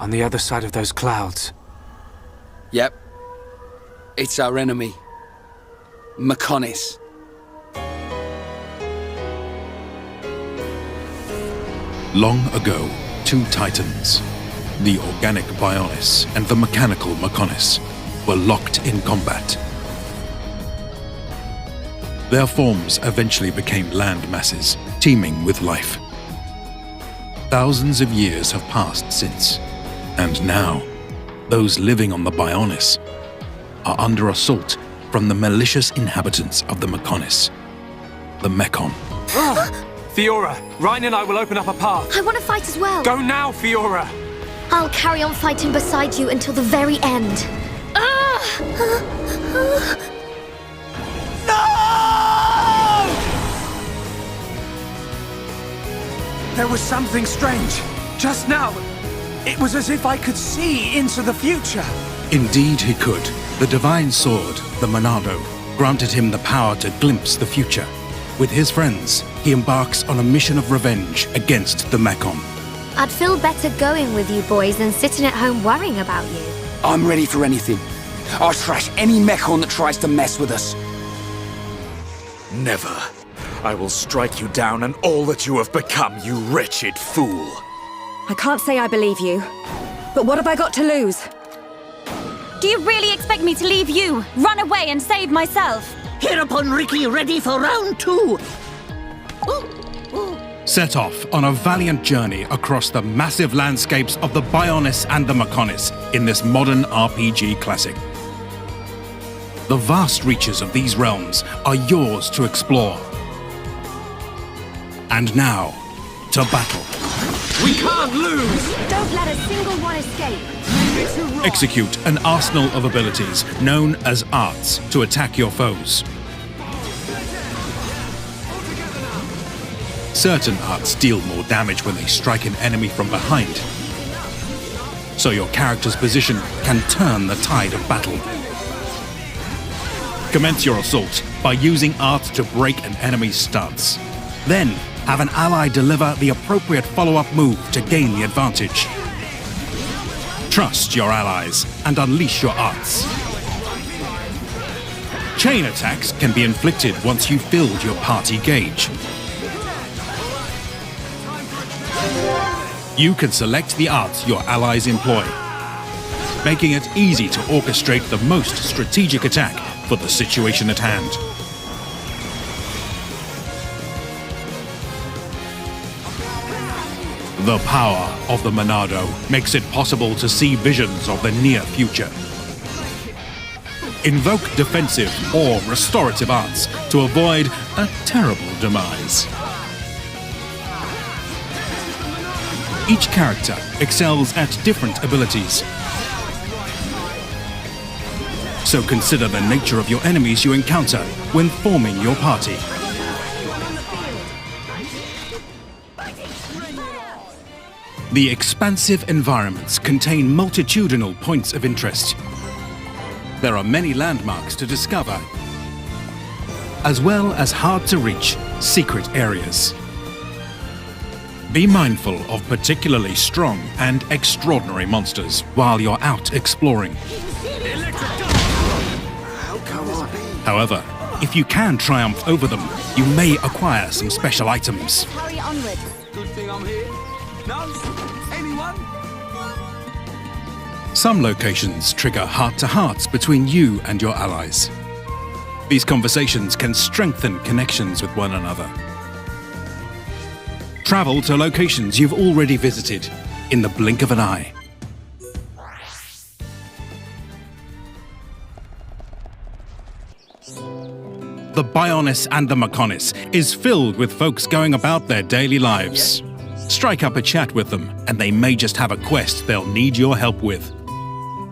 On the other side of those clouds. Yep. It's our enemy. Mechonis. Long ago, two titans, the organic Bionis and the mechanical Mechonis, were locked in combat. Their forms eventually became land masses, teeming with life. Thousands of years have passed since, and now, those living on the Bionis are under assault from the malicious inhabitants of the Mechonis, the Mechon. Fiora, Ryan and I will open up a path. I want to fight as well. Go now, Fiora! I'll carry on fighting beside you until the very end. There was something strange. Just now, it was as if I could see into the future. Indeed he could. The divine sword, the Monado, granted him the power to glimpse the future. With his friends, he embarks on a mission of revenge against the Mechon. I'd feel better going with you boys than sitting at home worrying about you. I'm ready for anything. I'll trash any Mechon that tries to mess with us. Never. I will strike you down and all that you have become, you wretched fool. I can't say I believe you, but what have I got to lose? Do you really expect me to leave you, run away and save myself? Hereupon Ricky ready for round 2. Set off on a valiant journey across the massive landscapes of the Bionis and the Mechonis in this modern RPG classic. The vast reaches of these realms are yours to explore. And now, to battle. We can't lose! Don't let a single one escape. Execute an arsenal of abilities known as arts to attack your foes. Certain arts deal more damage when they strike an enemy from behind, so your character's position can turn the tide of battle. Commence your assault by using art to break an enemy's stance. Then, have an ally deliver the appropriate follow-up move to gain the advantage. Trust your allies and unleash your arts. Chain attacks can be inflicted once you've filled your party gauge. You can select the arts your allies employ, making it easy to orchestrate the most strategic attack for the situation at hand. The power of the Monado makes it possible to see visions of the near future. Invoke defensive or restorative arts to avoid a terrible demise. Each character excels at different abilities, so consider the nature of your enemies you encounter when forming your party. The expansive environments contain multitudinal points of interest. There are many landmarks to discover, as well as hard-to-reach secret areas. Be mindful of particularly strong and extraordinary monsters while you're out exploring. However, if you can triumph over them, you may acquire some special items. Hurry onwards. Good thing I'm here. No? Anyone? Some locations trigger heart-to-hearts between you and your allies. These conversations can strengthen connections with one another. Travel to locations you've already visited in the blink of an eye. The Bionis and the Mechonis is filled with folks going about their daily lives. Strike up a chat with them, and they may just have a quest they'll need your help with.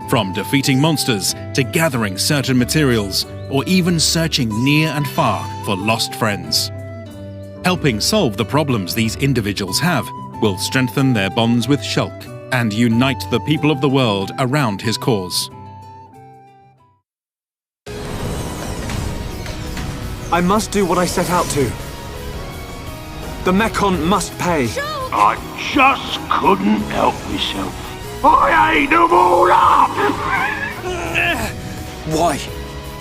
From defeating monsters to gathering certain materials, or even searching near and far for lost friends. Helping solve the problems these individuals have will strengthen their bonds with Shulk and unite the people of the world around his cause. I must do what I set out to. The Mechon must pay. I just couldn't help myself. I ate them all up! Why?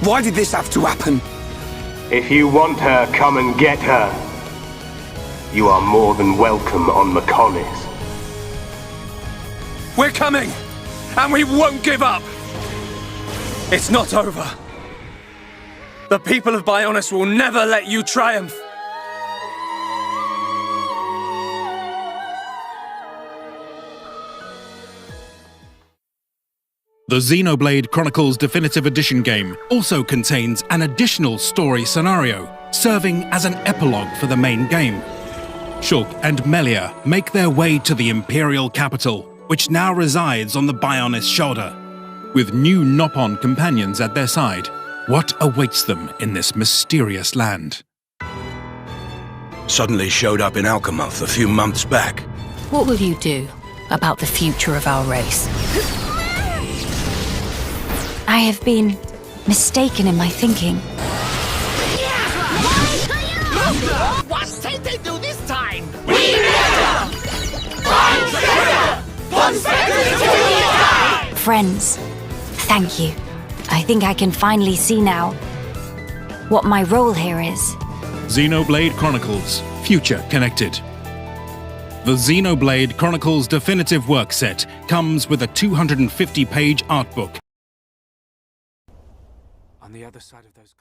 Why did this have to happen? If you want her, come and get her. You are more than welcome on Mechonis. We're coming! And we won't give up! It's not over. The people of Bionis will never let you triumph! The Xenoblade Chronicles Definitive Edition game also contains an additional story scenario, serving as an epilogue for the main game. Shulk and Melia make their way to the Imperial capital, which now resides on the Bionis shoulder. With new Nopon companions at their side, what awaits them in this mysterious land? Suddenly showed up in Alchemoth a few months back. What will you do about the future of our race? I have been mistaken in my thinking. What did they do this time? Friends, thank you. I think I can finally see now what my role here is. Xenoblade Chronicles Future Connected. The Xenoblade Chronicles Definitive Work Set comes with a 250-page art book. On the other side of those